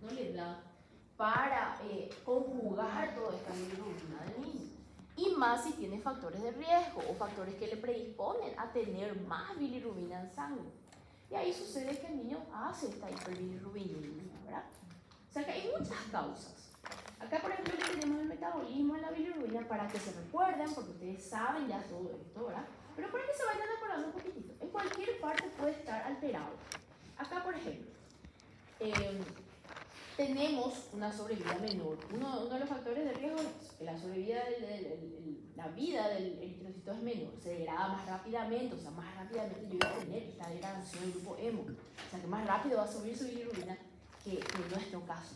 no le da para conjugar toda esta bilirrubina del niño. Y más si tiene factores de riesgo o factores que le predisponen a tener más bilirrubina en sangre. Y ahí sucede que el niño hace esta hiperbilirrubinemia, ¿verdad? O sea que hay muchas causas. Acá, por ejemplo, le tenemos el metabolismo de la bilirrubina para que se recuerden, porque ustedes saben ya todo esto, ¿verdad? Pero para que se vayan acordando un poquitito. En cualquier parte puede estar alterado. Acá, por ejemplo, tenemos una sobrevida menor. Uno de los factores de riesgo es la sobrevida, la vida del eritrocito es menor, se degrada más rápidamente, o sea, más rápidamente yo voy a tener esta degradación del grupo hemo, o sea, que más rápido va a subir su bilirrubina que en nuestro caso.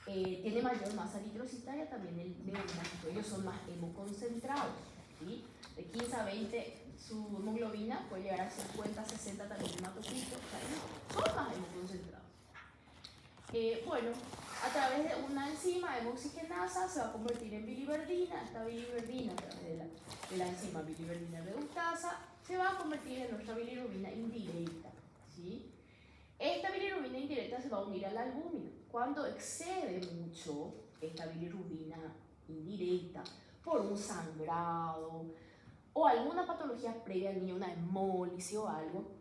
Tiene mayor masa eritrocitaria también el neonato, ellos son más hemoconcentrados, ¿sí? De 15 a 20 su hemoglobina puede llegar a 50, 60 también hematocitos, son más hemoconcentrados. Bueno, a través de una enzima hemoxigenasa se va a convertir en biliverdina. Esta biliverdina, a través de la enzima biliverdina reductasa, se va a convertir en nuestra bilirrubina indirecta, ¿sí? Esta bilirrubina indirecta se va a unir a la albúmina. Cuando excede mucho esta bilirrubina indirecta por un sangrado o alguna patología previa al niño, una hemólisis o algo,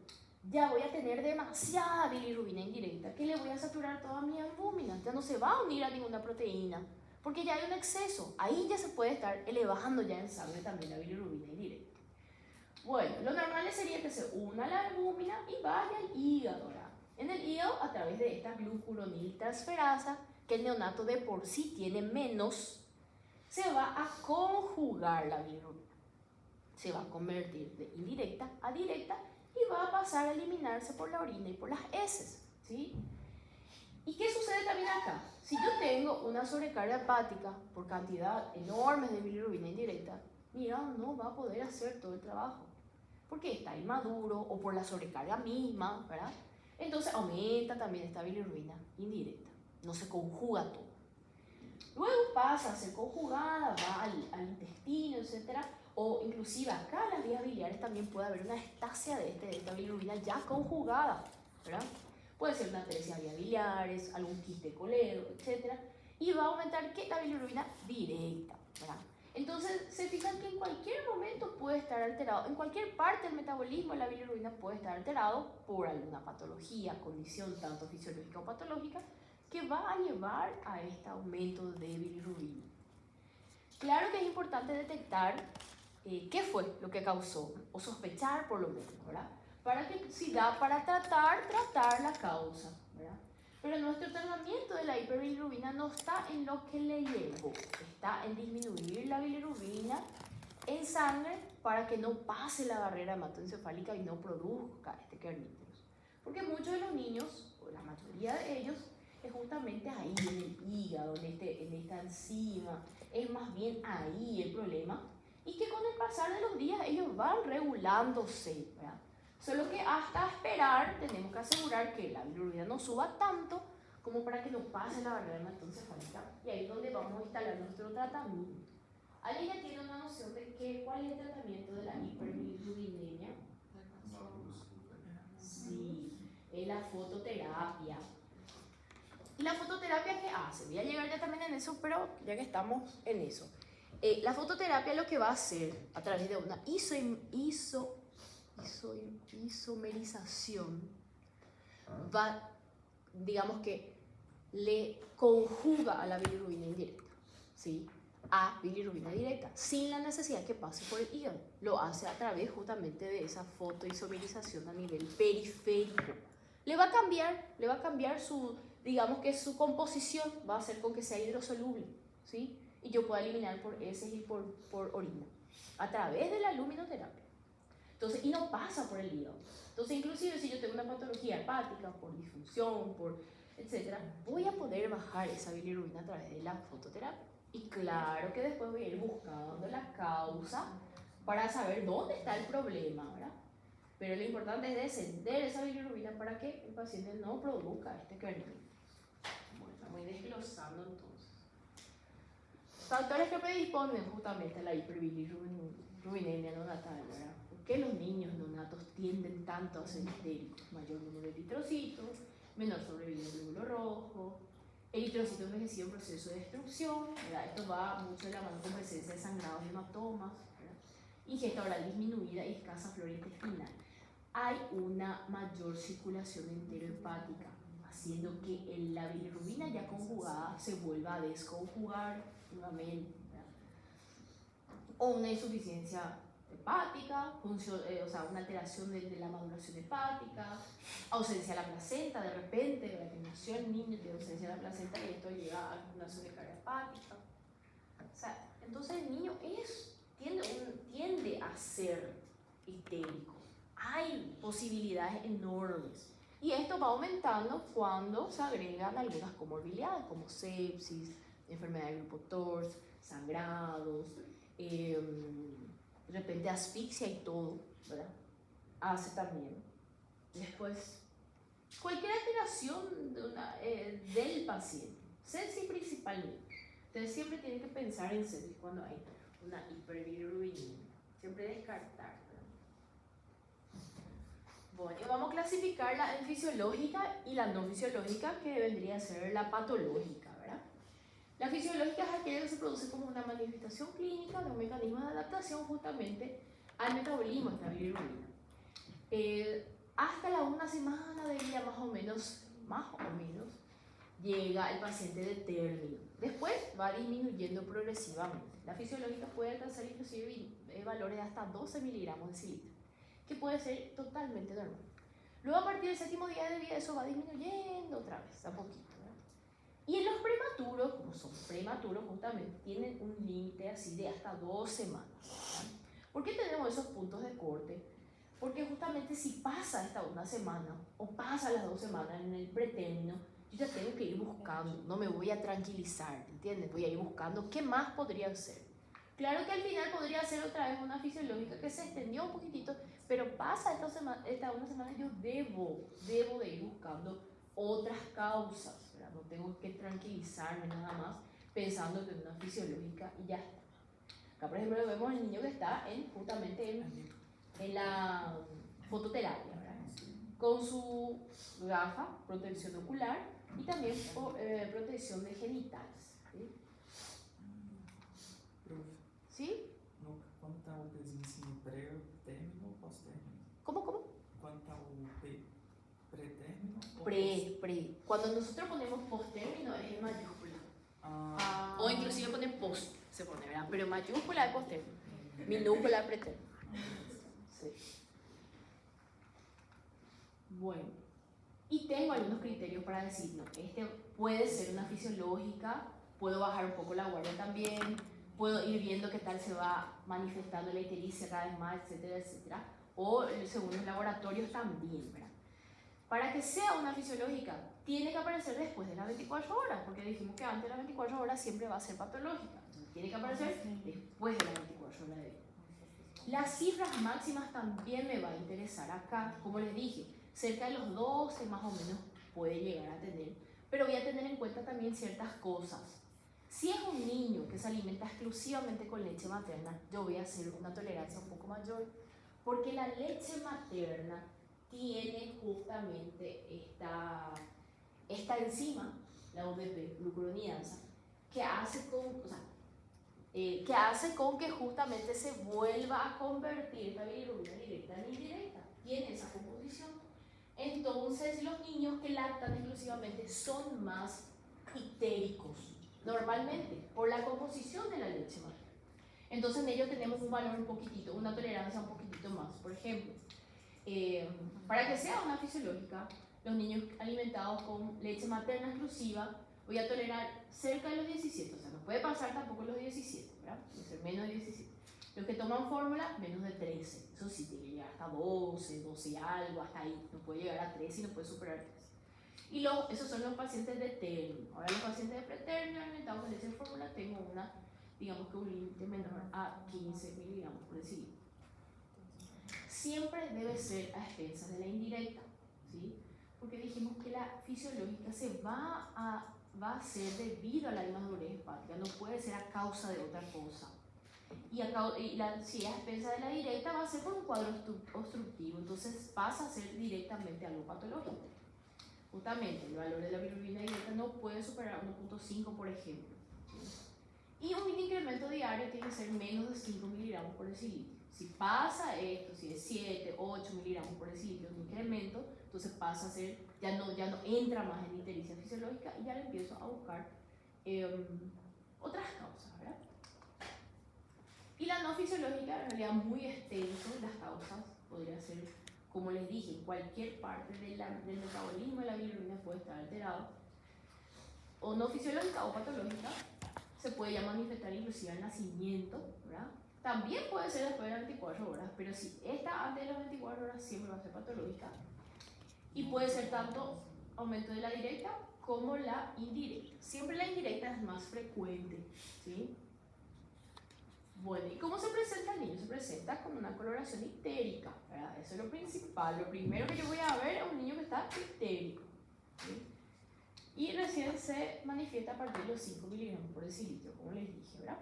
ya voy a tener demasiada bilirrubina indirecta que le voy a saturar toda mi albúmina, ya no se va a unir a ninguna proteína porque ya hay un exceso, ahí ya se puede estar elevando ya en sangre también la bilirrubina indirecta. Bueno, lo normal sería que se una la albúmina y vaya al hígado, ¿verdad? En el hígado, a través de esta glucuroniltransferasa, que el neonato de por sí tiene menos, se va a conjugar la bilirrubina, se va a convertir de indirecta a directa y va a pasar a eliminarse por la orina y por las heces, ¿sí? ¿Y qué sucede también acá? Si yo tengo una sobrecarga hepática por cantidad enorme de bilirrubina indirecta, mi hígado no va a poder hacer todo el trabajo, porque está inmaduro o por la sobrecarga misma, ¿verdad? Entonces aumenta también esta bilirrubina indirecta, no se conjuga todo. Luego pasa a ser conjugada, va al intestino, etc. O inclusive acá en las vías biliares también puede haber una estasia de esta bilirrubina ya conjugada, ¿verdad? Puede ser una atresia de vías biliares, algún quiste colero, etc. Y va a aumentar ¿qué? La bilirrubina directa, ¿verdad? Entonces se fijan que en cualquier momento puede estar alterado, en cualquier parte del metabolismo la bilirrubina puede estar alterado por alguna patología, condición tanto fisiológica o patológica, que va a llevar a este aumento de bilirrubina. Claro que es importante detectar qué fue lo que causó, o sospechar por lo menos, ¿verdad? Para que si da para tratar la causa, ¿verdad? Pero nuestro tratamiento de la hiperbilirrubina no está en lo que le llevó, está en disminuir la bilirrubina en sangre para que no pase la barrera hematoencefálica y no produzca este kerníteros. Porque muchos de los niños, o la mayoría de ellos, es justamente ahí en el hígado, en esta enzima, es más bien ahí el problema, y que con el pasar de los días ellos van regulándose, ¿verdad? Solo que hasta esperar tenemos que asegurar que la bilirrubina no suba tanto como para que no pase la barrera hematoencefálica, y ahí es donde vamos a instalar nuestro tratamiento. ¿Alguien ya tiene una noción de cuál es el tratamiento de la hiperbilirrubinemia? Sí, es la fototerapia. ¿Y la fototerapia qué hace? Voy a llegar ya también en eso, pero ya que estamos en eso. La fototerapia lo que va a hacer a través de una isomerización, va, digamos que le conjuga a la bilirrubina indirecta, ¿sí? A bilirrubina directa, sin la necesidad que pase por el hígado. Lo hace a través justamente de esa fotoisomerización a nivel periférico. Le va a cambiar su, digamos que su composición va a hacer con que sea hidrosoluble, ¿sí? Y yo pueda eliminar por heces y por orina, a través de la luminoterapia. Entonces, y no pasa por el hígado. Entonces, inclusive si yo tengo una patología hepática, por disfunción, etcétera, voy a poder bajar esa bilirrubina a través de la fototerapia. Y claro que después voy a ir buscando la causa para saber dónde está el problema, ¿verdad? Pero lo importante es descender esa bilirrubina para que el paciente no produzca este kerníteros. Bueno, estamos desglosando entonces. Factores que predisponen justamente a la hiperbilirrubinemia neonatal, ¿verdad? ¿Por qué los niños neonatos tienden tanto a ser histéricos? Mayor número de eritrocitos, menor sobrevida del glóbulo rojo, eritrocito envejecido en proceso de destrucción, ¿verdad? Esto va mucho de la mano con presencia de sangrados y hematomas, ¿verdad? Ingesta oral disminuida y escasa flora intestinal. Hay una mayor circulación enterohepática, haciendo que la bilirrubina ya conjugada se vuelva a desconjugar nuevamente, ¿verdad? O una insuficiencia hepática, o sea, una alteración de la maduración hepática, ausencia de la placenta de repente, ¿verdad? Que nació el niño, tiene ausencia de la placenta y esto lleva a una sobrecarga hepática. O sea, entonces el niño tiende a ser histérico. Hay posibilidades enormes. Y esto va aumentando cuando se agregan algunas comorbilidades como sepsis, enfermedad del grupo TORS, sangrados, de repente asfixia y todo, ¿verdad? Hace también. Después, cualquier alteración del paciente, sepsis principalmente. Entonces siempre tienen que pensar en sepsis cuando hay una hiperbilirubinemia. Siempre descartar, ¿verdad? Bueno, y vamos a clasificar la fisiológica y la no fisiológica, que vendría a ser la patológica, ¿verdad? La fisiológica es aquella que se produce como una manifestación clínica de un mecanismo de adaptación justamente al metabolismo de esta bilirrubina. Hasta la 1 semana de vida más o menos, llega el paciente de término. Después va disminuyendo progresivamente. La fisiológica puede alcanzar inclusive valores de hasta 12 miligramos de cilitro, que puede ser totalmente normal. Luego a partir del 7º día de vida eso va disminuyendo otra vez, a poquito, ¿verdad? Y en los prematuros, como son prematuros justamente, tienen un límite así de hasta 2 semanas, ¿verdad? ¿Por qué tenemos esos puntos de corte? Porque justamente si pasa esta 1 semana o pasa las 2 semanas en el pretérmino, yo ya tengo que ir buscando, no me voy a tranquilizar, ¿entiendes? Voy a ir buscando qué más podría ser. Claro que al final podría ser otra vez una fisiológica que se extendió un poquitito, pero pasa esta 1 semana, yo debo de ir buscando otras causas, ¿verdad? No tengo que tranquilizarme nada más pensando que es una fisiológica y ya está. Acá por ejemplo vemos el niño que está justamente en la fototerapia, ¿verdad? Con su gafa, protección ocular y también protección de genitales. ¿Sí? ¿Sí? Quanto está o pezinho assim, pré-término ou pós-término? ¿Cómo? ¿Cuánto está o pré-término? Pre. Cuando nosotros ponemos post-término es en mayúscula. O inclusive ponen post, se pone, ¿verdad? Pero mayúscula es post-término. Minúscula es pretérmino. Sí. Bueno, y tengo algunos criterios para decir, no, este puede ser una fisiológica, puedo bajar un poco la guardia también, puedo ir viendo qué tal se va manifestando la ictericia cada vez más, etcétera, etcétera. O según los laboratorios también, ¿verdad? Para que sea una fisiológica, tiene que aparecer después de las 24 horas, porque dijimos que antes de las 24 horas siempre va a ser patológica. Tiene que aparecer después de las 24 horas de vida. Las cifras máximas también me va a interesar acá, como les dije, cerca de los 12 más o menos puede llegar a tener, pero voy a tener en cuenta también ciertas cosas. Si es un niño que se alimenta exclusivamente con leche materna, yo voy a hacer una tolerancia un poco mayor, porque la leche materna tiene justamente esta enzima, la UBP, glucuronidasa, que hace con que justamente se vuelva a convertir esta bilirrubina directa en indirecta. Tiene esa composición. Entonces los niños que lactan exclusivamente son más ictéricos, normalmente, por la composición de la leche materna. Entonces en ellos tenemos un valor un poquitito, una tolerancia un poquitito más. Por ejemplo, para que sea una fisiológica, los niños alimentados con leche materna exclusiva, voy a tolerar cerca de los 17, o sea, no puede pasar tampoco los 17, ¿verdad? Puede ser menos de 17. Los que toman fórmula, menos de 13. Eso sí, tiene que llegar hasta 12 y algo, hasta ahí. No puede llegar a 13 y no puede superar 13. Y esos son los pacientes de término. Ahora los pacientes de pretérmino alimentados con leche de fórmula, tengo digamos que un límite menor a 15 miligramos por decilitro. Siempre debe ser a expensas de la indirecta, ¿sí? Porque dijimos que la fisiológica se va a ser debido a la inmadurez hepática, no puede ser a causa de otra cosa. Si es a expensas de la directa, va a ser por un cuadro obstructivo, entonces pasa a ser directamente algo patológico. Justamente, el valor de la bilirrubina directa no puede superar 1.5, por ejemplo. Y un mini incremento diario tiene que ser menos de 5 miligramos por decilitro. Si pasa esto, si es 7, 8 miligramos por decilitro de incremento, entonces pasa a ser, ya no entra más en ictericia fisiológica y ya le empiezo a buscar otras causas, ¿verdad? Y la no fisiológica, en realidad muy extenso, las causas podría ser, como les dije, cualquier parte del metabolismo de la bilirrubina puede estar alterado, o no fisiológica o patológica, se puede ya manifestar inclusive al nacimiento, ¿verdad? También puede ser después de las 24 horas, pero si está antes de las 24 horas siempre va a ser patológica. Y puede ser tanto aumento de la directa como la indirecta. Siempre la indirecta es más frecuente, ¿sí? Bueno, ¿y cómo se presenta el niño? Se presenta con una coloración ictérica, ¿verdad? Eso es lo principal. Lo primero que yo voy a ver es un niño que está ictérico, ¿sí? Y recién se manifiesta a partir de los 5 miligramos por decilitro, como les dije, ¿verdad?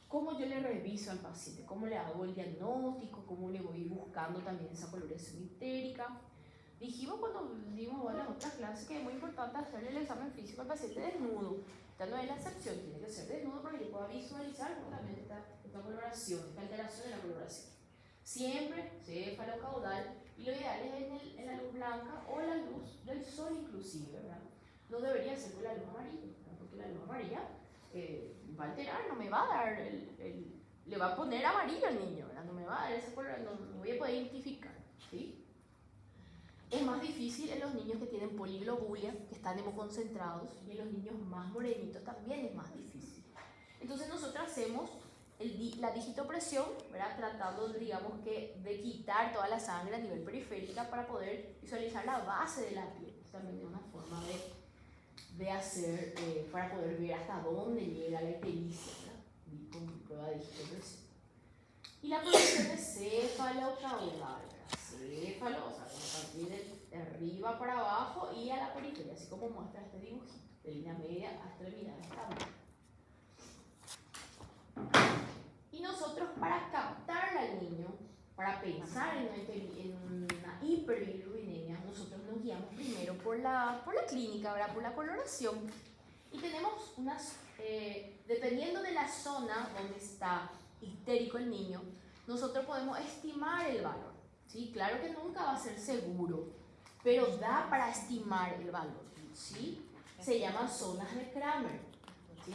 ¿Cómo yo le reviso al paciente? ¿Cómo le hago el diagnóstico? ¿Cómo le voy buscando también esa coloración ictérica? Dijimos cuando dimos en las otras clases que es muy importante hacerle el examen físico al paciente desnudo. Esta no es la excepción, tiene que ser desnudo para que pueda visualizar justamente esta coloración, esta alteración de la coloración. Siempre céfalo caudal, y lo ideal es en la luz blanca o la luz del sol inclusive, ¿verdad? No debería ser con la luz amarilla, ¿verdad? Porque la luz amarilla va a alterar, no me va a dar le va a poner amarillo al niño, ¿verdad? No me va a dar ese color, no voy a poder identificar, ¿sí? Es más difícil en los niños que tienen poliglobulia, que están hemoconcentrados, y en los niños más morenitos también es más difícil. Entonces nosotros hacemos la digitopresión, ¿verdad? Tratando, digamos, de quitar toda la sangre a nivel periférica para poder visualizar la base de la piel. También es una forma de hacer, para poder ver hasta dónde llega la ictericia, ¿verdad? Con prueba de digitopresión. Y la posición de céfalo-caudal, céfalo, o sea, a partir de arriba para abajo y a la periferia, así como muestra este dibujito, de línea media a extremidades también. Y nosotros, para captar al niño, para pensar en una hiperbilirrubinemia, nosotros nos guiamos primero por la clínica, ¿verdad? Por la coloración. Y tenemos dependiendo de la zona donde está ictérico el niño, nosotros podemos estimar el valor, ¿sí? Claro que nunca va a ser seguro, pero da para estimar el valor, ¿sí? Se llaman zonas de Kramer, ¿sí?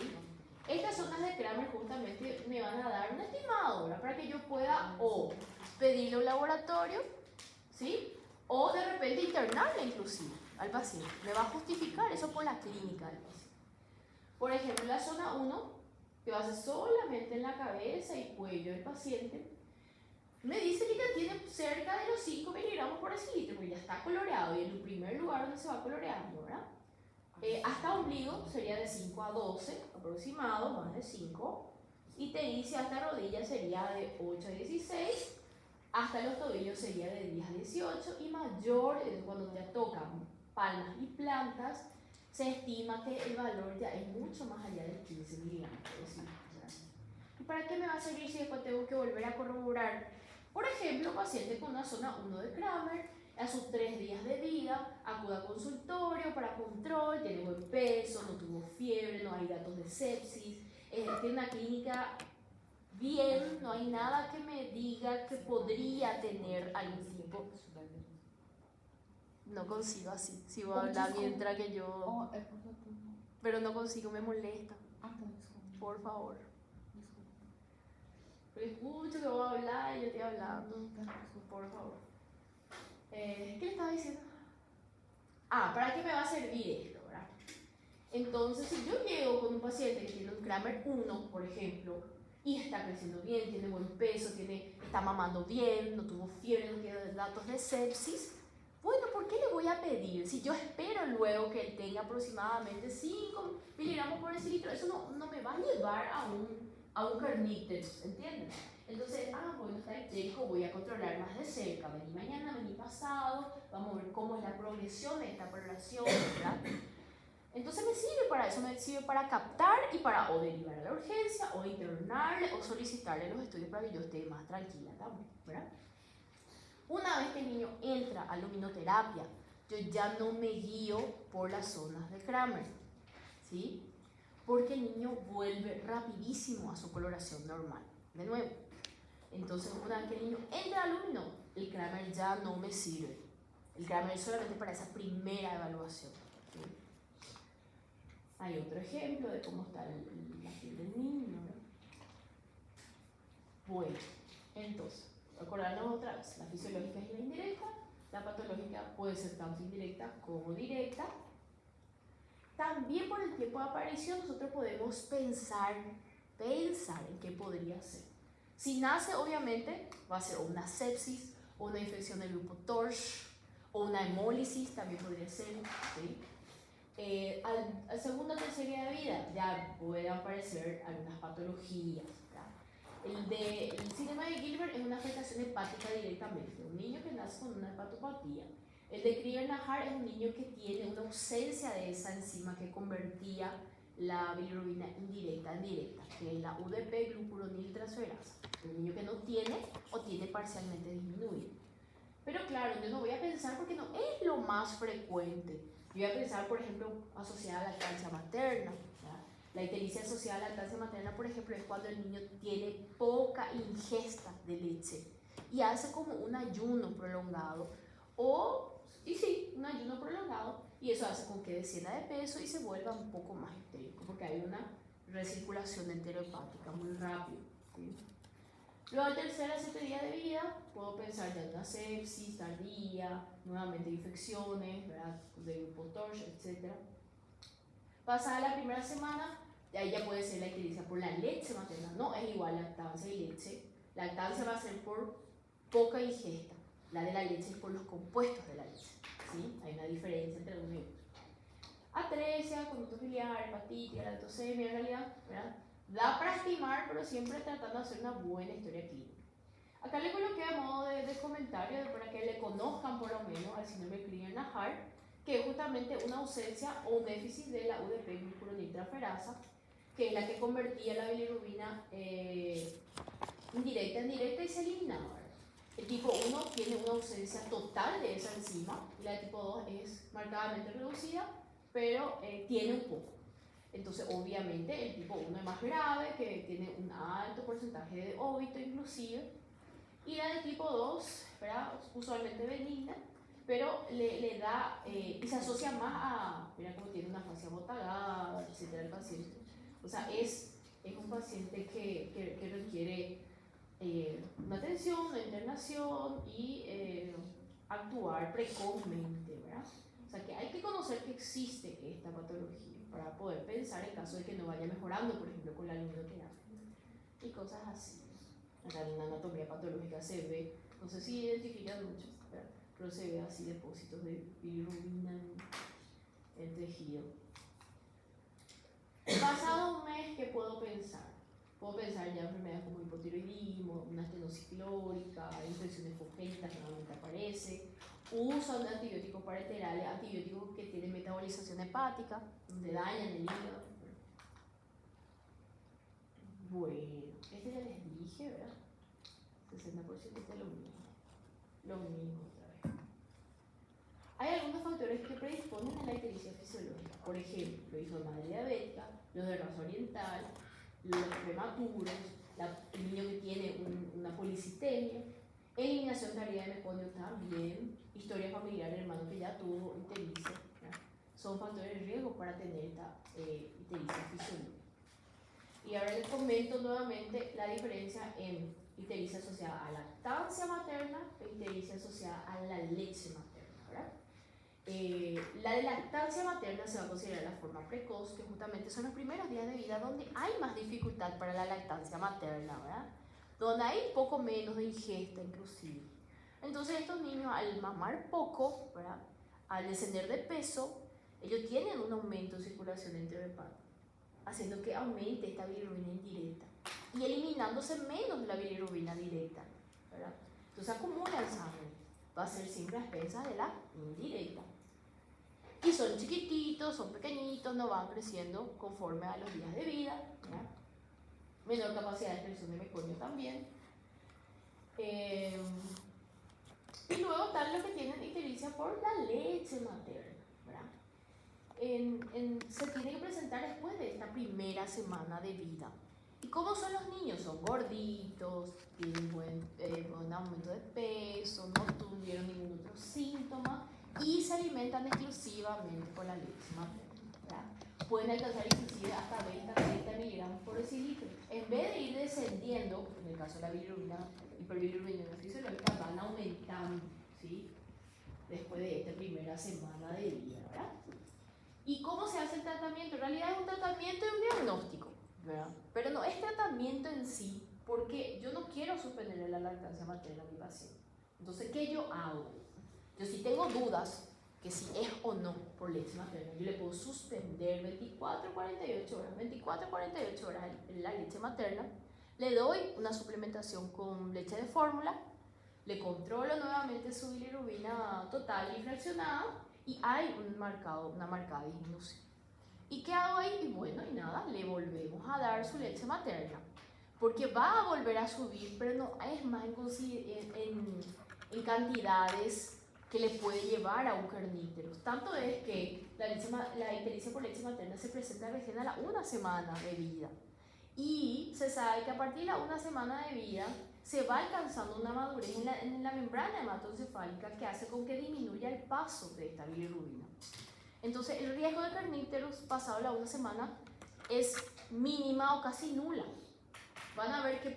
Estas zonas de Kramer justamente me van a dar un estimado, ¿verdad? Para que yo pueda o pedirle a un laboratorio, ¿sí? O de repente internarle inclusive al paciente. Me va a justificar eso por la clínica del paciente. Por ejemplo, la zona 1, que va a ser solamente en la cabeza y cuello del paciente, me dice que ya tiene cerca de los 5 miligramos por decilitro, porque ya está coloreado y en el primer lugar donde se va coloreando, ¿verdad? Hasta ombligo sería de 5 a 12 aproximado, más de 5. Y ictericia hasta rodilla sería de 8 a 16. Hasta los tobillos sería de 10 a 18. Y mayor, cuando ya tocan palmas y plantas, se estima que el valor ya es mucho más allá de 15 miligramos por decilitro. ¿Y para qué me va a servir si después tengo que volver a corroborar? Por ejemplo, paciente con una zona 1 de Kramer, a sus 3 días de vida, acude a consultorio para control, tiene buen peso, no tuvo fiebre, no hay datos de sepsis, tiene una clínica bien, no hay nada que me diga que podría tener algún tipo. No consigo así, si voy a hablar mientras que yo... Pero no consigo, me molesta. Por favor. Pero escucho que voy a hablar y yo estoy hablando. Por favor. ¿Qué le estaba diciendo? ¿Para qué me va a servir esto, verdad? Entonces, si yo llego con un paciente que tiene un Kramer 1, por ejemplo, y está creciendo bien, tiene buen peso, está mamando bien, no tuvo fiebre, no tiene datos de sepsis, bueno, ¿por qué le voy a pedir? Si yo espero luego que él tenga aproximadamente 5 miligramos por decilitro, eso no me va a llevar a un carnites, ¿entienden? Entonces, bueno, está ictérico, voy a controlar más de cerca, vení mañana, vení pasado, vamos a ver cómo es la progresión de esta población, ¿verdad? Entonces me sirve para eso, me sirve para captar y para o derivar a la urgencia, o internarle, o solicitarle los estudios para que yo esté más tranquila también, ¿verdad? Una vez que el niño entra a luminoterapia, yo ya no me guío por las zonas de Kramer, ¿sí? Porque el niño vuelve rapidísimo a su coloración normal, de nuevo. Entonces, una vez que el niño entra al lumino, el Kramer ya no me sirve. El Kramer es solamente para esa primera evaluación, ¿sí? Hay otro ejemplo de cómo está la piel del niño, ¿no? Bueno, entonces, acordarnos otra vez, la fisiológica es la indirecta, la patológica puede ser tanto indirecta como directa. También por el tiempo de aparición nosotros podemos pensar en qué podría ser. Si nace, obviamente, va a ser una sepsis, o una infección del grupo TORCH, o una hemólisis, también podría ser, ¿sí? Al segundo o tercer día de vida ya pueden aparecer algunas patologías. El síndrome de Gilbert es una afectación hepática directamente, un niño que nace con una hepatopatía. El de Crigler-Najjar es un niño que tiene una ausencia de esa enzima que convertía la bilirrubina indirecta en directa, que es la UDP-glucuroniltransferasa. Un niño que no tiene o tiene parcialmente disminuido. Pero claro, yo no voy a pensar porque no es lo más frecuente. Yo voy a pensar, por ejemplo, asociada a la lactancia materna. La ictericia asociada a la lactancia materna, por ejemplo, es cuando el niño tiene poca ingesta de leche y hace como un ayuno prolongado, un ayuno prolongado, y eso hace con que descienda de peso y se vuelva un poco más histérico, porque hay una recirculación enterohepática muy rápida, ¿sí? Luego, al tercer a 7 días de vida, puedo pensar ya en una sepsis tardía, nuevamente infecciones, ¿verdad?, de grupo TORCH, etc. Pasada la primera semana, ahí ya puede ser la ictericia por la leche materna, no es igual lactancia y leche. Lactancia va a ser por poca ingesta, la de la leche es por los compuestos de la leche, ¿sí? Hay una diferencia entre uno y otro. Atresia, conducto filiar, hepatitis, galactosemia, en realidad, ¿verdad?, da para estimar, pero siempre tratando de hacer una buena historia clínica. Acá le coloqué a modo de comentario para que le conozcan por lo menos al síndrome de Crigler-Najjar, que es justamente una ausencia o un déficit de la UDP-glucuroniltransferasa, que es la que convertía la bilirrubina indirecta en directa y se eliminaba. El tipo 1 tiene una ausencia total de esa enzima y la de tipo 2 es marcadamente reducida, pero tiene un poco. Entonces, obviamente, el tipo 1 es más grave, que tiene un alto porcentaje de óbito inclusive, y la de tipo 2, ¿verdad?, usualmente benigna, pero le da, y se asocia más a, mira cómo tiene una fascia abotagada, etcétera, el paciente. O sea, es un paciente que requiere una atención, una internación y actuar precozmente, ¿verdad? O sea, que hay que conocer que existe esta patología para poder pensar en caso de que no vaya mejorando, por ejemplo, con la luminoterapia y cosas así. En la anatomía patológica se ve, no sé si identifican mucho, ¿verdad?, pero se ve así depósitos de bilirrubina en el tejido. Pasado un mes, ¿qué puedo pensar? Puedo pensar ya en enfermedades como hipotiroidismo, una estenosis pilórica, infecciones congénitas que normalmente aparece, uso de antibióticos parenterales, antibióticos que tienen metabolización hepática, donde dañan el hígado. Bueno, este ya les dije, ¿verdad? 60% es lo mismo. Lo mismo otra vez. Hay algunos factores que predisponen a la ictericia fisiológica. Por ejemplo, los hijos de madre diabética, los de raza oriental, los prematuros, el niño que tiene una policitemia, eliminación tardía de meconio también, historia familiar del hermano que ya tuvo ictericia, ¿verdad? Son factores de riesgo para tener esta ictericia fisiológica. Y ahora les comento nuevamente la diferencia en ictericia asociada a lactancia materna e ictericia asociada a la leche materna, ¿verdad? La de lactancia materna se va a considerar la forma precoz, que justamente son los primeros días de vida donde hay más dificultad para la lactancia materna, ¿verdad?, donde hay poco menos de ingesta inclusive. Entonces estos niños, al mamar poco, ¿verdad?, al descender de peso, ellos tienen un aumento en circulación enterohepática, haciendo que aumente esta bilirrubina indirecta y eliminándose menos la bilirrubina directa, ¿verdad? Entonces acumula el sangre, va a ser siempre a expensas de la indirecta. Y son chiquititos, son pequeñitos, no van creciendo conforme a los días de vida, ¿verdad? Menor capacidad de expresión de meconio también. Y luego están los que tienen ictericia por la leche materna, ¿verdad? Se tiene que presentar después de esta primera semana de vida. ¿Y cómo son los niños? Son gorditos, tienen buen aumento de peso, no tuvieron ningún otro síntoma y se alimentan exclusivamente por la leche materna, ¿verdad? Pueden alcanzar inclusive hasta 20 a 30 miligramos por decilitro. En vez de ir descendiendo, en el caso de la bilirrubina, hiperbilirrubinemia fisiológica, van aumentando, ¿sí? Después de esta primera semana de vida, ¿verdad? ¿Y cómo se hace el tratamiento? En realidad es un tratamiento y un diagnóstico, ¿verdad? Pero no es tratamiento en sí, porque yo no quiero suspenderle la lactancia materna a mi paciente. Entonces, ¿qué yo hago? Yo si tengo dudas que si es o no por leche materna, yo le puedo suspender 24 48 horas, 24 48 horas la leche materna, le doy una suplementación con leche de fórmula, le controlo nuevamente su bilirrubina total y fraccionada y hay una marcada disminución. ¿Y qué hago ahí? Y bueno, y nada, le volvemos a dar su leche materna, porque va a volver a subir, pero no es más en cantidades que le puede llevar a un kerníteros. Tanto es que la ictericia por leche materna se presenta recién a la 1 semana de vida. Y se sabe que a partir de la 1 semana de vida se va alcanzando una madurez en la membrana hematoencefálica que hace con que disminuya el paso de esta bilirrubina. Entonces el riesgo de kerníteros pasado la 1 semana es mínima o casi nula. Van a ver que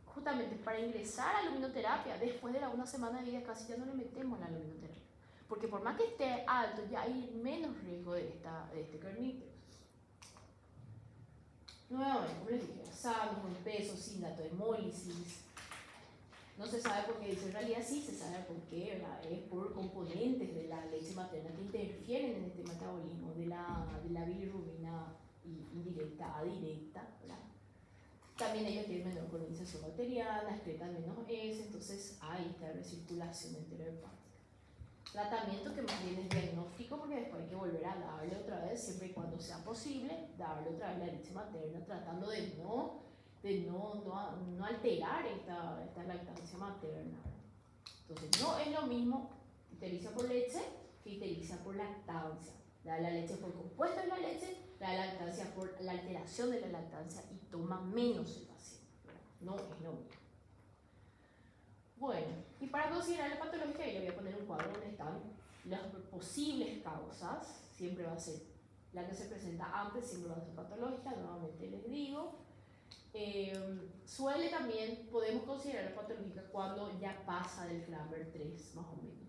justamente para ingresar a luminoterapia, después de la 1 semana de vida casi ya no le metemos la luminoterapia. Porque por más que esté alto, ya hay menos riesgo de este kerníteros. Nuevamente, como les dije, sano, con peso, sin dato de hemólisis. No se sabe por qué, dice, en realidad sí se sabe por qué, ¿verdad? Es por componentes de la leche materna que interfieren en este metabolismo de la bilirrubina indirecta a directa, ¿verdad? También ellos tienen menor colonización bacteriana, excretan menos S, entonces hay esta recirculación enterohepática. Tratamiento que más bien es diagnóstico, porque después hay que volver a darle otra vez, siempre y cuando sea posible, darle otra vez la leche materna, tratando de no alterar esta lactancia materna. Entonces, no es lo mismo ictericia por leche que ictericia por lactancia. Da la leche por compuesto de la leche, da la lactancia por la alteración de la lactancia y toma menos el paciente. No es lo mismo. Bueno, y para considerar la patología, yo voy a poner un cuadro donde están las posibles causas. Siempre va a ser la que se presenta antes, siempre va a ser patológica, nuevamente les digo. Podemos considerar la patológica cuando ya pasa del Cranberg 3, más o menos.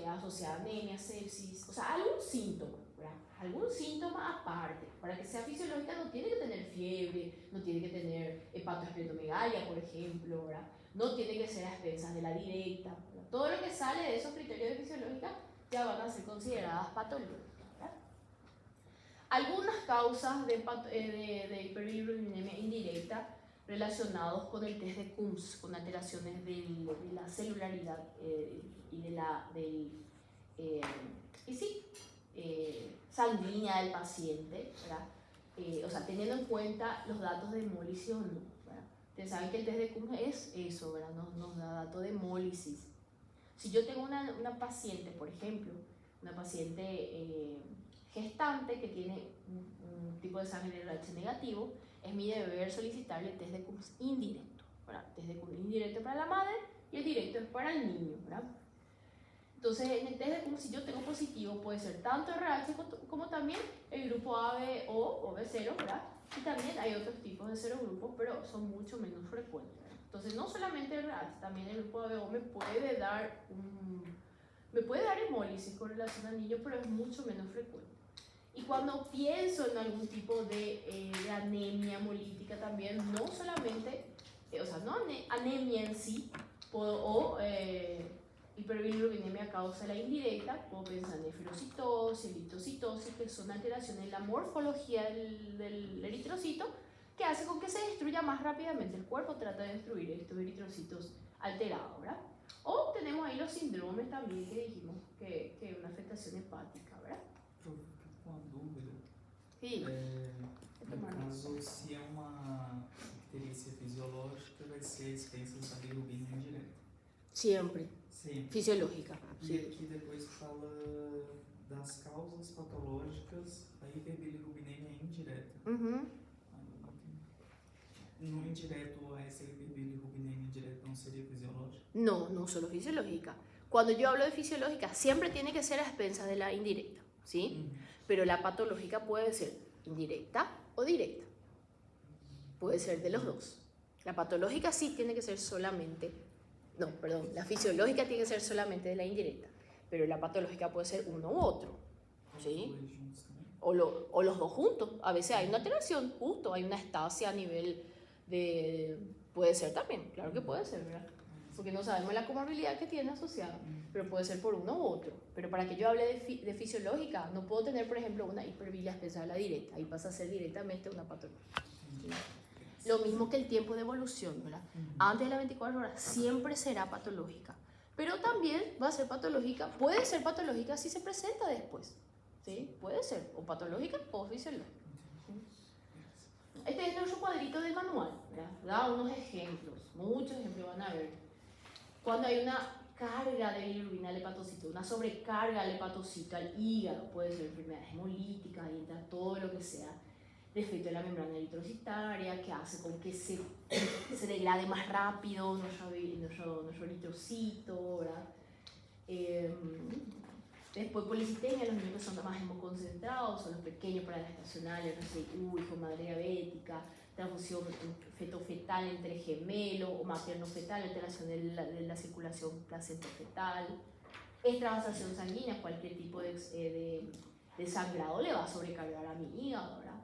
Asociada a anemia, sepsis, o sea, algún síntoma, ¿verdad? Algún síntoma aparte. Para que sea fisiológica no tiene que tener fiebre, no tiene que tener hepatoesplenomegalia, por ejemplo, ¿verdad? No tiene que ser a expensas de la directa, ¿verdad? Todo lo que sale de esos criterios de fisiológica ya van a ser consideradas patológicas, ¿verdad? Algunas causas de hiperbilirrubinemia indirecta relacionados con el test de Coombs, con alteraciones de la celularidad sanguínea del paciente, ¿verdad? O sea, teniendo en cuenta los datos de hemólisis o no, ¿verdad? Ustedes saben que el test de Coombs es eso, ¿verdad? Nos da datos de hemólisis. Si yo tengo una paciente, por ejemplo, una paciente gestante que tiene un tipo de sangre RH negativo, es mi deber solicitarle el test de Coombs indirecto, ¿verdad? El test de Coombs indirecto para la madre y el directo es para el niño, ¿verdad? Entonces, en el test de Coombs, si yo tengo positivo, puede ser tanto RH como también el grupo AB o B0, ¿verdad? Y también hay otros tipos de serogrupos, pero son mucho menos frecuentes, ¿verdad? Entonces, no solamente el RH, también el grupo ABO me puede dar hemólisis con relación al niño, pero es mucho menos frecuente. Y cuando pienso en algún tipo de anemia hemolítica también, no solamente, no anemia en sí, hiperbilirrubinemia a causa de la indirecta, puedo pensar en nefrocitosis, eritrocitosis, que son alteraciones en la morfología del eritrocito, que hace con que se destruya más rápidamente. El cuerpo trata de destruir estos eritrocitos alterados, ¿verdad? O tenemos ahí los síndromes también que dijimos que es una afectación hepática, ¿verdad? Com uma dúvida. Sim. No caso, se é uma icterícia fisiológica, vai ser a expensas da bilirrubina indireta. Siempre. Sim. fisiológica. E Sí. aqui depois fala das causas patológicas da hiperbilirrubinemia indireta. Ujú. No indireto, essa hiperbilirrubinemia indireta não seria fisiológica? No, no solo fisiológica. Cuando yo hablo de fisiológica, siempre tiene que ser a expensas de la indirecta, ¿sí? Pero la patológica puede ser indirecta o directa. Puede ser de los dos. La patológica sí tiene que ser solamente, no, perdón, la fisiológica tiene que ser solamente de la indirecta, pero la patológica puede ser uno u otro, ¿sí? O los dos juntos. A veces hay una alteración, justo, hay una estasia a nivel de... Puede ser también, claro que puede ser, ¿verdad? Porque no sabemos la comorbilidad que tiene asociada, pero puede ser por uno u otro. Pero para que yo hable de fisiológica, no puedo tener, por ejemplo, una hiperbilia espesa a la directa, ahí pasa a ser directamente una patología. ¿Sí? Lo mismo que el tiempo de evolución, ¿verdad? Antes de las 24 horas siempre será patológica, pero también va a ser patológica, puede ser patológica si se presenta después, ¿sí? Puede ser o patológica o fisiológica. Este es nuestro cuadrito del manual, ¿verdad? Da unos ejemplos, muchos ejemplos van a ver. Cuando hay una carga de bilirrubina al hepatocito, una sobrecarga al hepatocito, al hígado, puede ser enfermedades hemolíticas, ahí entra todo lo que sea defecto de la membrana eritrocitaria, que hace con que se degrade más rápido nuestro eritrocito, ¿verdad? Después policitemia, los niños que son más hemoconcentrados, son los pequeños para gestacionales, no sé, hijo, madre diabética, transfusión feto-fetal entre gemelo o materno-fetal, alteración de la circulación placenta-fetal, extravasación sanguínea, cualquier tipo de sangrado le va a sobrecargar a mi hígado, ¿verdad?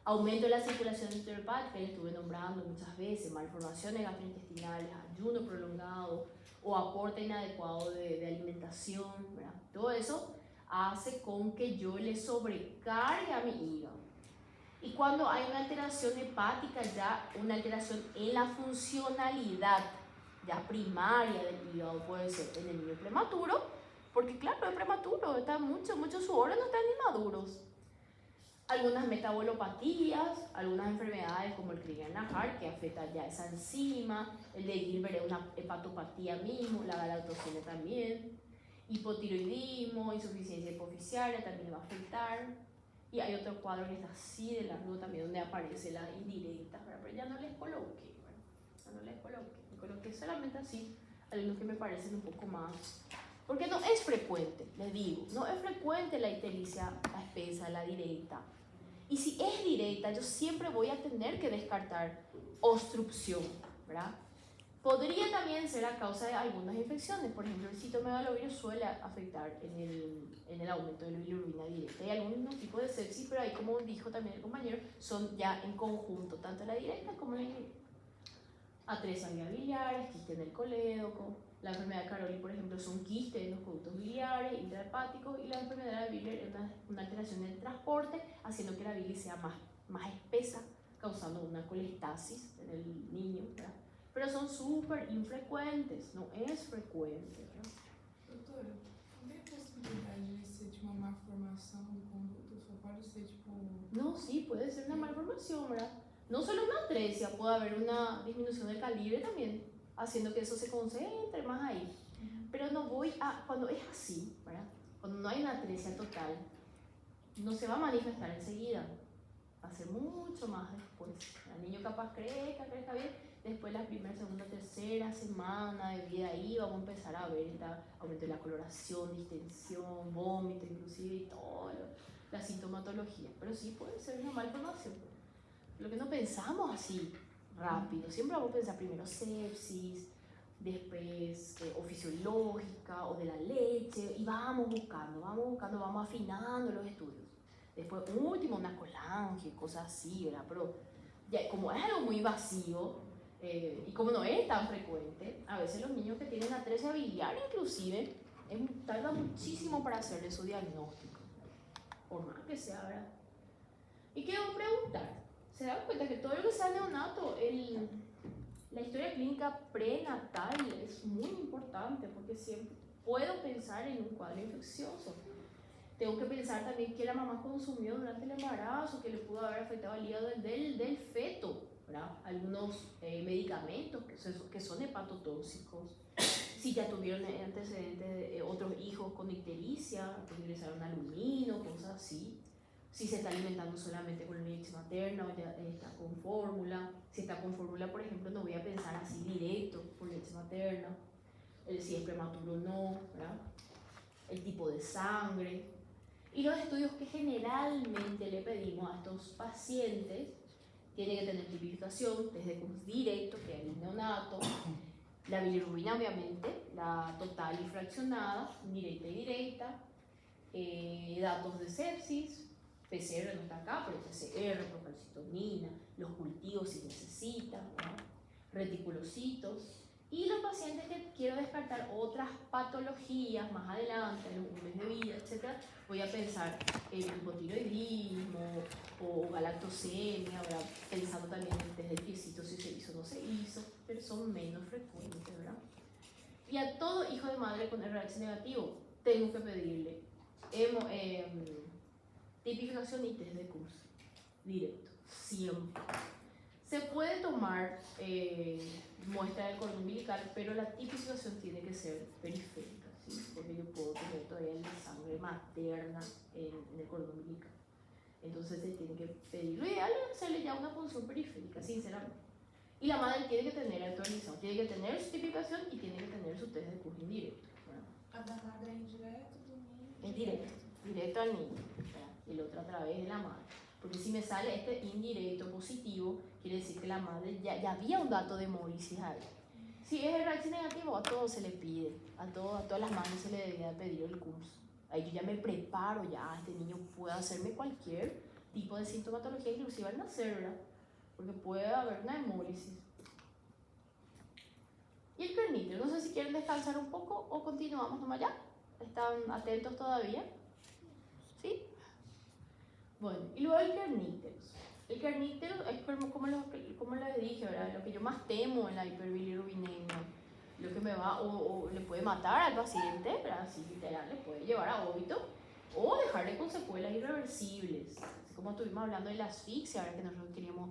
Aumento de la circulación intrahepática, que le estuve nombrando muchas veces, malformaciones gastrointestinales, ayuno prolongado o aporte inadecuado de alimentación, ¿verdad? Todo eso hace con que yo le sobrecargue a mi hígado. Y cuando hay una alteración hepática, ya una alteración en la funcionalidad ya primaria del hígado, puede ser en el niño prematuro, porque claro, es prematuro, está muchos sus órganos no están ni maduros. Algunas metabolopatías, algunas enfermedades como el Crigler-Najjar que afecta ya esa enzima, el de Gilbert es una hepatopatía mismo, la galactosemia también, hipotiroidismo, insuficiencia hipoficiaria también va a afectar. Y hay otro cuadro que está así de largo también donde aparece la indirecta, pero ya no les coloqué, me coloqué solamente así, algunos que me parecen un poco más, porque no es frecuente, les digo, no es frecuente la ictericia espesa, la directa. Y si es directa, yo siempre voy a tener que descartar obstrucción, ¿verdad? Podría también ser a causa de algunas infecciones, por ejemplo, el citomegalovirus suele afectar en el aumento de la bilirrubina directa. Hay algunos tipos de sepsis, pero ahí, como dijo también el compañero, son ya en conjunto, tanto la directa como la indirecta. Atresia biliares, quiste en el colédoco. La enfermedad de Caroli, por ejemplo, son quistes en los conductos biliares, intrahepáticos, y la enfermedad de Willer es una alteración del transporte, haciendo que la bilis sea más espesa, causando una colestasis en el niño, ¿verdad? Pero son súper infrecuentes, no es frecuente, ¿verdad? Doutora, não tem possibilidade de ser tipo uma malformação do conduto? Só pode ser tipo... No, sí, puede ser una malformación, ¿verdad? No solo una atresia, puede haber una disminución del calibre también, haciendo que eso se concentre más ahí. Pero no voy a, cuando es así, ¿verdad? Cuando no hay una atresia total, no se va a manifestar enseguida, va a ser mucho más después. El niño capaz crezca bien, después la primera, segunda, tercera semana de vida ahí vamos a empezar a ver este aumento de la coloración, distensión, vómito inclusive y toda la sintomatología. Pero sí puede ser una malformación. Lo que no pensamos así rápido, siempre vamos a pensar primero sepsis, después o fisiológica o de la leche, y vamos buscando, vamos afinando los estudios. Después, último, una colangia, cosas así, ¿verdad? Pero ya, como es algo muy invasivo y como no es tan frecuente, a veces los niños que tienen atresia biliar inclusive tarda muchísimo para hacerle su diagnóstico, por más que sea, ¿verdad? Y quiero preguntar, ¿se dan cuenta que todo lo que sea neonato, la historia clínica prenatal es muy importante? Porque siempre puedo pensar en un cuadro infeccioso. Tengo que pensar también que la mamá consumió durante el embarazo, que le pudo haber afectado al hígado del feto, ¿verdad? Algunos medicamentos que son hepatotóxicos. si ya tuvieron antecedentes de otros hijos con ictericia, pues ingresaron alumino, cosas así. Si se está alimentando solamente con leche materna o ya está con fórmula. Si está con fórmula, por ejemplo, no voy a pensar así directo por leche materna. Si es prematuro o no, ¿verdad? El tipo de sangre. Y los estudios que generalmente le pedimos a estos pacientes tienen que tener tipificación, test de Kuhn directo, que es el neonato, la bilirrubina obviamente, la total y fraccionada, indirecta y directa, datos de sepsis, PCR no está acá, pero PCR, procalcitonina, los cultivos si necesitan, ¿no? Reticulocitos. Y los pacientes que quiero descartar otras patologías más adelante, en un mes de vida, etc., voy a pensar en hipotiroidismo o galactosemia, ¿verdad? Pensando también en el test del piecito, si se hizo o no se hizo, pero son menos frecuentes, ¿verdad? Y a todo hijo de madre con RH negativo, tengo que pedirle tipificación y test de curso directo, siempre. Se puede tomar muestra del cordón umbilical, pero la tipificación tiene que ser periférica, ¿sí? Porque yo puedo tener todavía la sangre materna en el cordón umbilical. Entonces se tiene que pedir, lo ideal es hacerle ya una punción periférica, sinceramente. Y la madre tiene que tener actualización, tiene que tener su tipificación y tiene que tener su test de curso indirecto. A da madre é indireto, do niño Es directo al niño, ¿verdad? Y el otro a través de la madre. Porque si me sale este indirecto positivo, quiere decir que la madre ya había un dato de hemólisis ahí. Si es RH negativo, a todos se le pide, a todas las madres se le debería pedir el CUMS. Ahí yo ya me preparo, ya este niño puede hacerme cualquier tipo de sintomatología, inclusive al nacer, ¿verdad? Porque puede haber una hemólisis. Y el Kernittel, no sé si quieren descansar un poco o continuamos nomás ya. ¿Están atentos todavía? ¿Sí? Bueno, y luego el Kernittel. El Kernittel es como les dije, ¿verdad? Lo que yo más temo en la hiperbilirubinemia, lo que me va o le puede matar al paciente, ¿verdad? Así literal, le puede llevar a óbito o dejarle con secuelas irreversibles. Así como estuvimos hablando de la asfixia, ahora que nosotros queríamos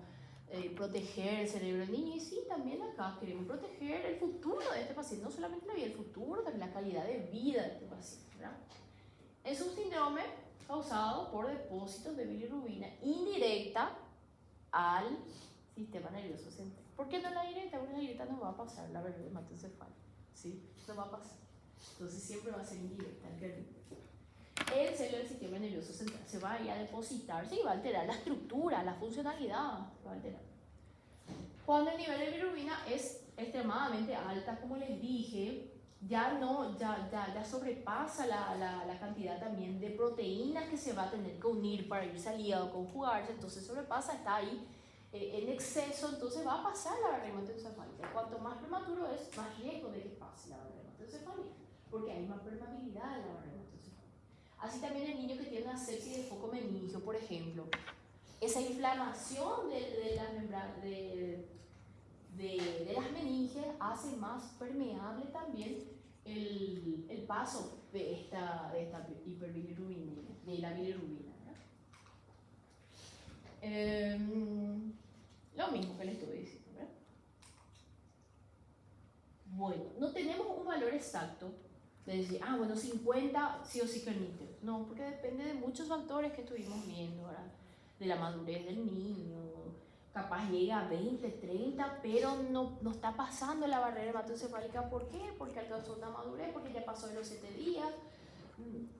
proteger el cerebro del niño, y sí, también acá queremos proteger el futuro de este paciente, no solamente la vida, el futuro, también la calidad de vida de este paciente, ¿verdad? Es un síndrome causado por depósitos de bilirrubina indirecta al sistema nervioso central. ¿Por qué no la directa? Porque la directa no va a pasar la verdad hematoencefálica, ¿sí? No va a pasar. Entonces siempre va a ser indirecta el Kernittel. El celo del sistema nervioso central se va a ir a depositarse y va a alterar la estructura, la funcionalidad, va a alterar. Cuando el nivel de bilirrubina es extremadamente alta, como les dije, ya sobrepasa la cantidad también de proteínas que se va a tener que unir para irse al hígado, conjugarse, entonces sobrepasa, está ahí en exceso, entonces va a pasar la barrera hematoencefálica. Cuanto más prematuro es, más riesgo de que pase la barrera hematoencefálica, porque hay más permeabilidad en la barrera hematoencefálica. Así también el niño que tiene una sepsis de foco meningio, por ejemplo, esa inflamación de las membranas de las meninges hace más permeable también el paso de esta hiperbilirrubinemia, de la bilirrubina, ¿verdad? Lo mismo que les estuve diciendo, ¿verdad? Bueno, no tenemos un valor exacto de decir, bueno, 50 sí o sí Kernittel. No, porque depende de muchos factores que estuvimos viendo, ¿verdad? De la madurez del niño, capaz llega a 20, 30, pero no está pasando la barrera hematoencefálica. ¿Por qué? Porque alcanzó una madurez, porque ya pasó de los 7 días,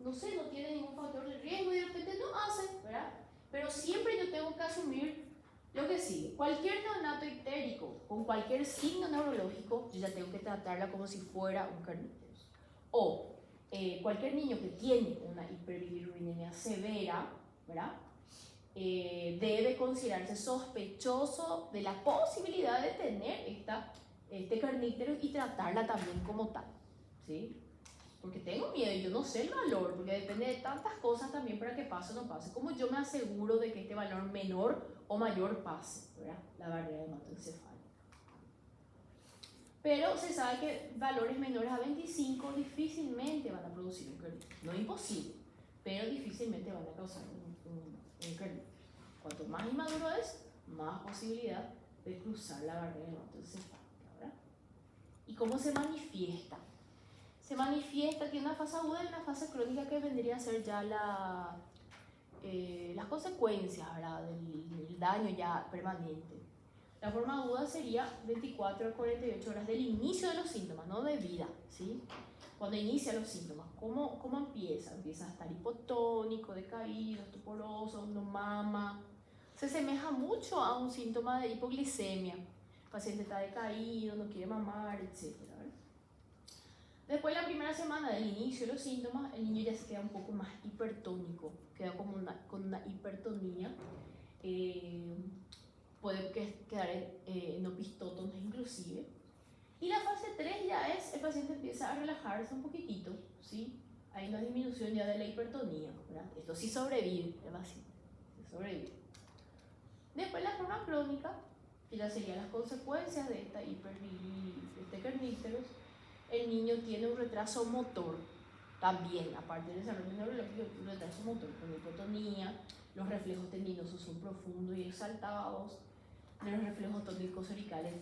no sé, no tiene ningún factor de riesgo y de repente no hace, ¿verdad? Pero siempre yo tengo que asumir lo que sigue. Cualquier neonato ictérico con cualquier signo neurológico, yo ya tengo que tratarla como si fuera un Kernittel. O cualquier niño que tiene una hiperbilirubinemia severa, ¿verdad? Debe considerarse sospechoso de la posibilidad de tener este Kernittel y tratarla también como tal, ¿sí? Porque tengo miedo y yo no sé el valor, porque depende de tantas cosas también para que pase o no pase. ¿Cómo yo me aseguro de que este valor menor o mayor pase, ¿verdad? La barrera hematoencefálica. Pero se sabe que valores menores a 25 difícilmente van a producir un Kernittel. No imposible, pero difícilmente van a causar un Kernittel. Cuanto más inmaduro es, más posibilidad de cruzar la barrera hematoencefálica, ¿verdad? ¿Y cómo se manifiesta? se manifiesta, tiene una fase aguda y una fase crónica que vendría a ser ya las consecuencias, ¿verdad? Del daño ya permanente. La forma aguda sería 24 a 48 horas del inicio de los síntomas, no de vida, ¿sí? Cuando inicia los síntomas, ¿cómo empieza? Empieza a estar hipotónico, decaído, estuporoso, no mama. Se asemeja mucho a un síntoma de hipoglicemia. El paciente está decaído, no quiere mamar, etc. Después de la primera semana del inicio de los síntomas, el niño ya se queda un poco más hipertónico, queda como con una hipertonía. Puede quedar en opistótonos inclusive. Y la fase 3 ya es, el paciente empieza a relajarse un poquitito, ¿sí? Hay una disminución ya de la hipertonía, ¿verdad? Esto sí sobrevive el paciente, sobrevive. Después la forma crónica, que ya serían las consecuencias de esta este kernícteros. El niño tiene un retraso motor, también, aparte del desarrollo neurológico, un retraso motor con hipotonía, los reflejos tendinosos son profundos y exaltados, los reflejos tónicos cervicales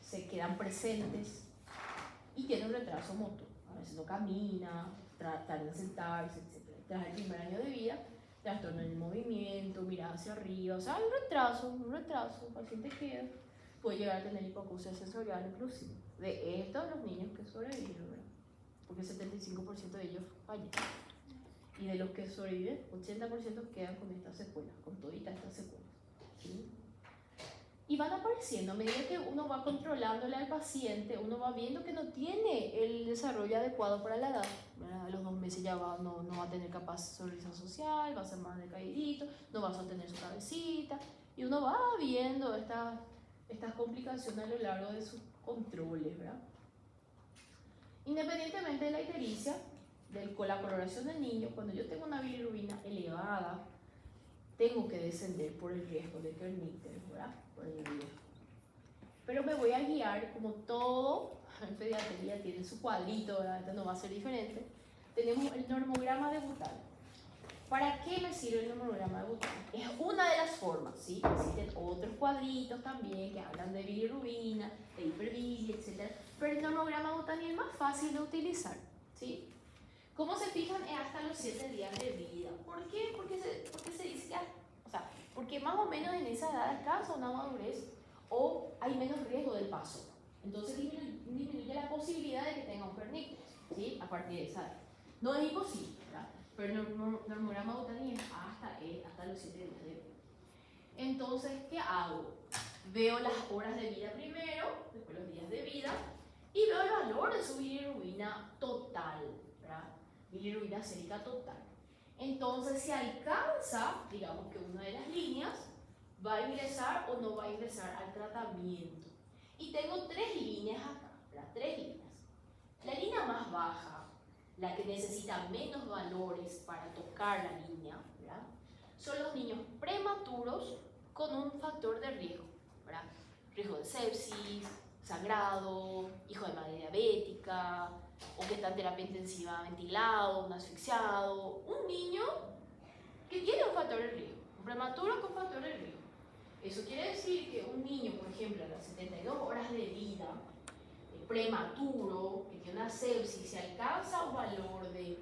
se quedan presentes y tiene un retraso motor. A veces no camina, tarda en sentarse, etc. Tras el primer año de vida, trastorno en el movimiento, mirada hacia arriba, o sea, hay un retraso, el paciente queda, puede llegar a tener hipoacusia sensorial inclusive. De estos los niños que sobreviven, ¿verdad? Porque el 75% de ellos fallecen. Y de los que sobreviven, 80% quedan con estas secuelas, con toditas estas secuelas, ¿sí? Y van apareciendo, a medida que uno va controlándole al paciente, uno va viendo que no tiene el desarrollo adecuado para la edad, ¿verdad? A los 2 meses ya no va a tener capacidad social, va a ser más decaidito, no va a sostener su cabecita, y uno va viendo estas complicaciones a lo largo de sus controles, ¿verdad? Independientemente de la ictericia, con la coloración del niño, cuando yo tengo una bilirrubina elevada, tengo que descender por el riesgo de kernícteros, ¿verdad? Por el riesgo. Pero me voy a guiar, como todo en pediatría tiene su cuadrito, ¿verdad? Este no va a ser diferente. Tenemos el normograma de Butal. ¿Para qué me sirve el normograma de Butal? Es una de las formas, ¿sí? Existen otros cuadritos también que hablan de bilirrubina, de hiperbilia, etc. Pero el normograma de Butal es el más fácil de utilizar, ¿sí? ¿Cómo se fijan? Es hasta los 7 días de vida. ¿Por qué? Porque se dice que, o sea, porque más o menos en esa edad alcanza una madurez o hay menos riesgo del paso. Entonces disminuye la posibilidad de que tenga un kernícteros, ¿sí? A partir de esa edad. No es imposible, ¿verdad? Pero el normograma Butani es hasta los 7 días de vida. Entonces, ¿qué hago? Veo las horas de vida primero, después los días de vida, y veo el valor de su bilirrubina total, ¿verdad? Bilirrubina sérica total. Entonces, si alcanza, digamos que una de las líneas, va a ingresar o no va a ingresar al tratamiento. Y tengo 3 líneas acá, ¿verdad? 3 líneas. La línea más baja, la que necesita menos valores para tocar la línea, ¿verdad? Son los niños prematuros con un factor de riesgo, ¿verdad? Riesgo de sepsis, sangrado, hijo de madre diabética, o que está en terapia intensiva ventilado, un asfixiado, un niño que tiene un factor de riesgo, un prematuro con factor de riesgo. Eso quiere decir que un niño, por ejemplo, a las 72 horas de vida, prematuro, que tiene una sepsis, si alcanza un valor de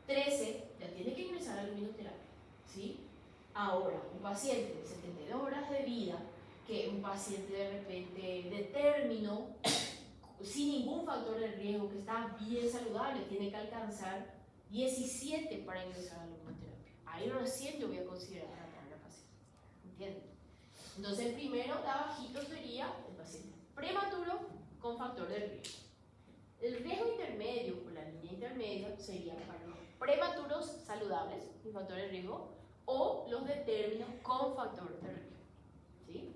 13, ya tiene que ingresar a la luminoterapia, ¿sí? Ahora, un paciente de 72 horas de vida, que un paciente de repente de término, sin ningún factor de riesgo, que está bien saludable, tiene que alcanzar 17 para ingresar a la luminoterapia. Ahí recién yo voy a considerar tratar a la paciente, ¿entienden? Entonces, el primero de abajito sería el paciente prematuro con factor de riesgo. El riesgo intermedio, o la línea intermedia, sería para los prematuros saludables, sin factor de riesgo, o los de término con factor de riesgo, ¿sí?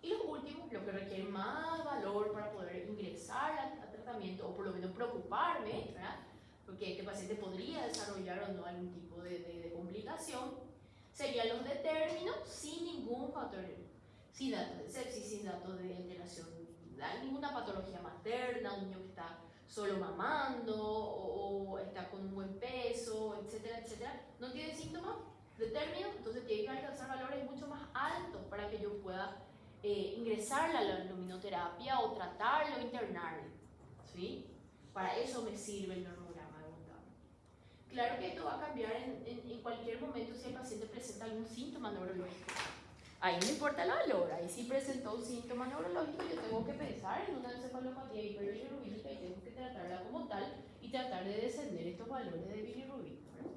Y los últimos, los que requieren más valor para poder ingresar al tratamiento, o por lo menos preocuparme, ¿verdad? Porque este paciente podría desarrollar o no algún tipo de complicación, serían los de término sin ningún factor de riesgo, sin datos de sepsis, sin datos de alteración, ninguna patología materna, un niño que está solo mamando o está con un buen peso, etcétera, etcétera, no tiene síntomas de término, entonces tiene que alcanzar valores mucho más altos para que yo pueda ingresar a la luminoterapia o tratarlo, internarlo, ¿sí? Para eso me sirve el normograma de Gontard. Claro que esto va a cambiar en cualquier momento si el paciente presenta algún síntoma neurológico. Ahí no importa el valor, ahí si presentó un síntoma neurológico yo tengo que pensar en una encefalopatía hiperbilirrubínica y tengo que tratarla como tal y tratar de descender estos valores de bilirrubina, ¿verdad?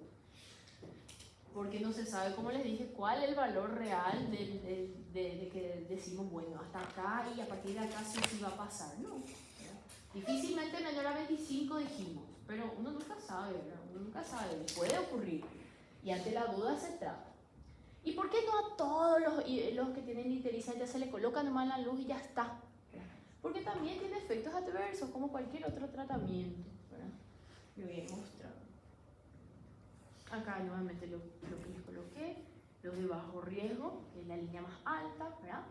Porque no se sabe, como les dije, cuál es el valor real de que decimos, bueno, hasta acá y a partir de acá sí va a pasar, ¿no? ¿Verdad? Difícilmente menor a 25 dijimos, pero uno nunca sabe, ¿verdad? Uno nunca sabe, puede ocurrir y ante la duda se trata. ¿Y por qué no a todos los que tienen ictericia ya se le coloca nomás la luz y ya está? ¿Verdad? Porque también tiene efectos adversos como cualquier otro tratamiento, ¿verdad? Lo voy a mostrar. Acá nuevamente lo que les coloqué, los de bajo riesgo, que es la línea más alta, ¿verdad?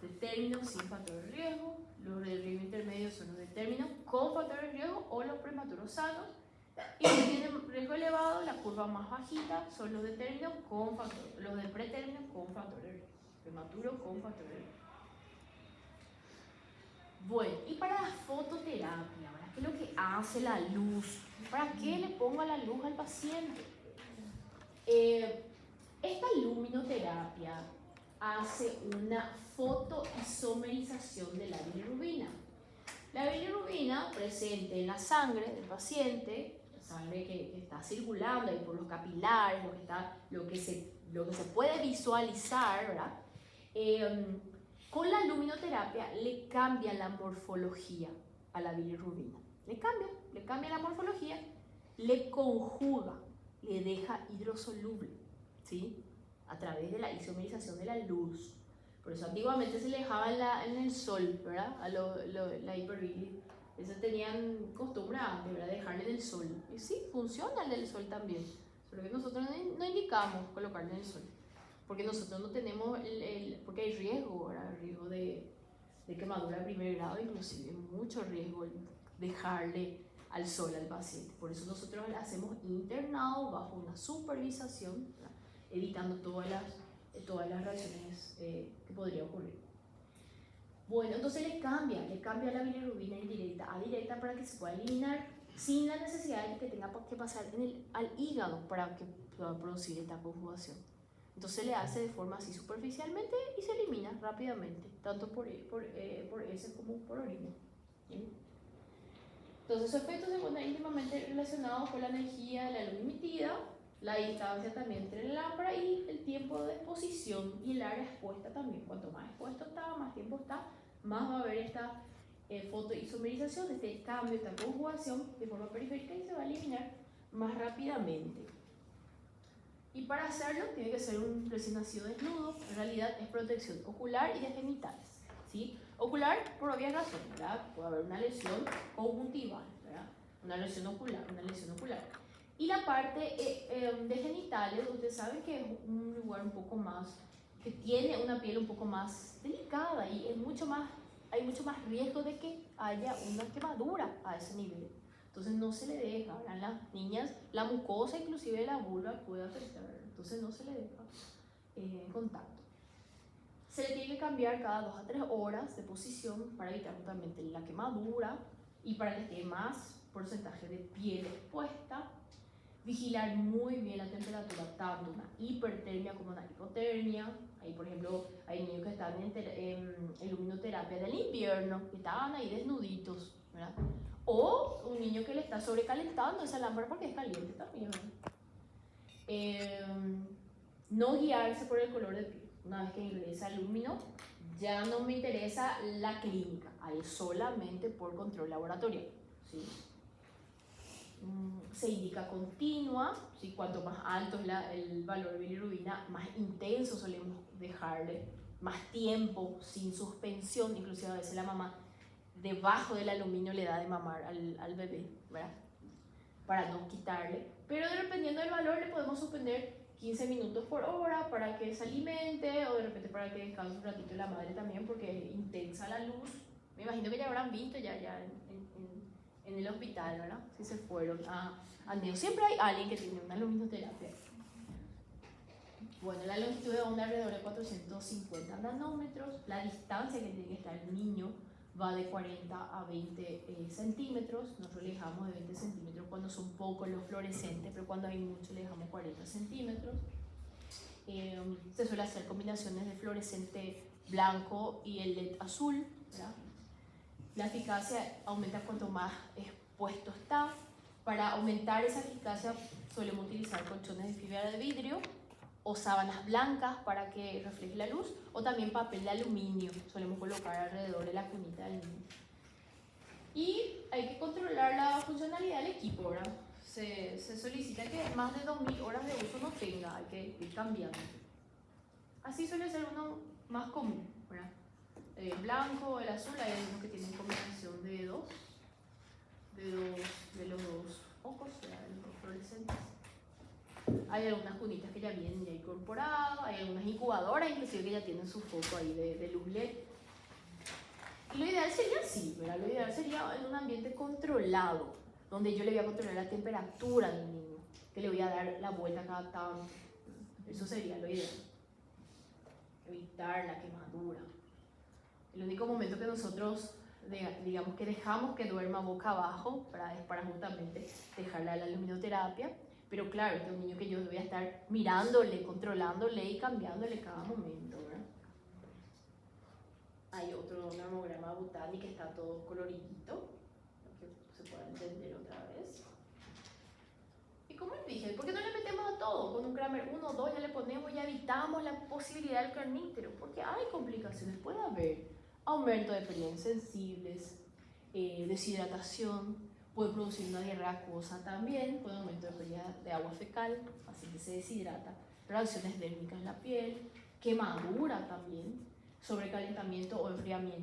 De términos sin factor de riesgo, los de riesgo intermedio son los de términos con factor de riesgo o los prematuros sanos, y los que tienen riesgo elevado, la curva más bajita, son los de término con factor, los de pretérmino con factor de riesgo, prematuro con factor de riesgo. Bueno, y para la fototerapia, ¿verdad? ¿Qué es lo que hace la luz? ¿Para qué le pongo la luz al paciente? Esta luminoterapia hace una fotoisomerización de la bilirrubina. La bilirrubina presente en la sangre del paciente, la sangre que está circulando ahí por los capilares, lo que se puede visualizar, ¿verdad? Con la luminoterapia le cambia la morfología a la bilirrubina. Le cambia la morfología, le conjuga, le deja hidrosoluble, ¿sí? A través de la isomerización de la luz. Por eso antiguamente se le dejaba en el sol, ¿verdad? La hiperbilis. Eso tenían costumbre antes, ¿verdad? Dejarle en el sol. Y sí, funciona el del sol también. Solo que nosotros no indicamos colocarle en el sol. Porque nosotros no tenemos porque hay riesgo, ¿verdad? Riesgo de quemadura de primer grado, inclusive mucho riesgo dejarle al sol al paciente. Por eso nosotros le hacemos internado bajo una supervisación, ¿verdad? Evitando todas las reacciones que podría ocurrir. Bueno, entonces le cambia la bilirrubina indirecta a directa para que se pueda eliminar sin la necesidad de que tenga que pasar al hígado para que pueda producir esta conjugación. Entonces le hace de forma así superficialmente y se elimina rápidamente, tanto por heces como por orina. ¿Sí? Entonces sus efectos se encuentran íntimamente relacionados con la energía de la luz emitida, la distancia también entre la lámpara y el tiempo de exposición y el área expuesta también. Cuanto más expuesto está, más tiempo está, más va a haber esta fotoisomerización, este cambio, esta conjugación de forma periférica y se va a eliminar más rápidamente. Y para hacerlo tiene que ser un recién nacido desnudo, en realidad es protección ocular y de genitales, ¿sí? Ocular por obvias razones, ¿verdad? Puede haber una lesión conjuntival, ¿verdad? Una lesión ocular. Y la parte de genitales, ustedes saben que es un lugar un poco más, que tiene una piel un poco más delicada y hay mucho más riesgo de que haya una quemadura a ese nivel. Entonces no se le deja, a las niñas, la mucosa inclusive de la vulva puede afectar, entonces no se le deja en contacto. Se le tiene que cambiar cada 2 a 3 horas de posición para evitar justamente la quemadura y para que esté más porcentaje de piel expuesta. Vigilar muy bien la temperatura, tanto una hipertermia como una hipotermia. Ahí, por ejemplo, hay niños que están en luminoterapia del invierno, que estaban ahí desnuditos, ¿verdad? O un niño que le está sobrecalentando esa lámpara porque es caliente también, ¿verdad? No guiarse por el color de piel. Una vez que ingresa al lumino, ya no me interesa la clínica, ahí solamente por control laboratorial, ¿sí? Se indica continua, ¿sí? Cuanto más alto es el valor de bilirrubina, más intenso solemos dejarle, más tiempo sin suspensión, inclusive a veces la mamá debajo del aluminio le da de mamar al bebé, ¿verdad? Para no quitarle, pero dependiendo del valor le podemos suspender 15 minutos por hora para que se alimente o de repente para que descanse un ratito la madre también porque es intensa la luz. Me imagino que ya habrán visto ya en el hospital, ¿verdad? Si se fueron a neo. Siempre hay alguien que tiene una luminoterapia. Bueno, la longitud de onda alrededor de 450 nanómetros, la distancia que tiene que estar el niño va de 40 a 20 centímetros. Nosotros le dejamos de 20 centímetros cuando son pocos los fluorescentes, pero cuando hay mucho le dejamos 40 centímetros. Se suele hacer combinaciones de fluorescente blanco y el LED azul, ¿verdad? La eficacia aumenta cuanto más expuesto está. Para aumentar esa eficacia solemos utilizar colchones de fibra de vidrio o sábanas blancas para que refleje la luz, o también papel de aluminio solemos colocar alrededor de la cunita del niño. Y hay que controlar la funcionalidad del equipo, ¿verdad? Se solicita que más de 2000 horas de uso no tenga, hay que ir cambiando. Así suele ser uno más común, ¿verdad? El blanco, el azul, hay algunos que tienen combinación de los dos focos, de los dos fluorescentes. Hay algunas cunitas que ya vienen ya incorporadas, hay algunas incubadoras inclusive que ya tienen su foco ahí de luz LED. Y lo ideal sería así, ¿verdad? Lo ideal sería en un ambiente controlado, donde yo le voy a controlar la temperatura del niño, que le voy a dar la vuelta cada tanto. Eso sería lo ideal. Evitar la quemadura. El único momento que nosotros, digamos que dejamos que duerma boca abajo, es para justamente dejarle a la luminoterapia. Pero claro, este es un niño que yo voy a estar mirándole, controlándole y cambiándole cada momento, ¿verdad? Hay otro mamograma Butani que está todo coloridito, para que se pueda entender otra vez. Y como les dije, ¿por qué no le metemos a todo? Con un Kramer 1 o 2 ya le ponemos, ya evitamos la posibilidad del carníctero, porque hay complicaciones, puede haber aumento de periodos sensibles, deshidratación, puede producir una diarrea acuosa también, puede aumento de pérdida de agua fecal, el paciente se deshidrata, reacciones dérmicas en la piel, quemadura también, sobrecalentamiento o enfriamiento.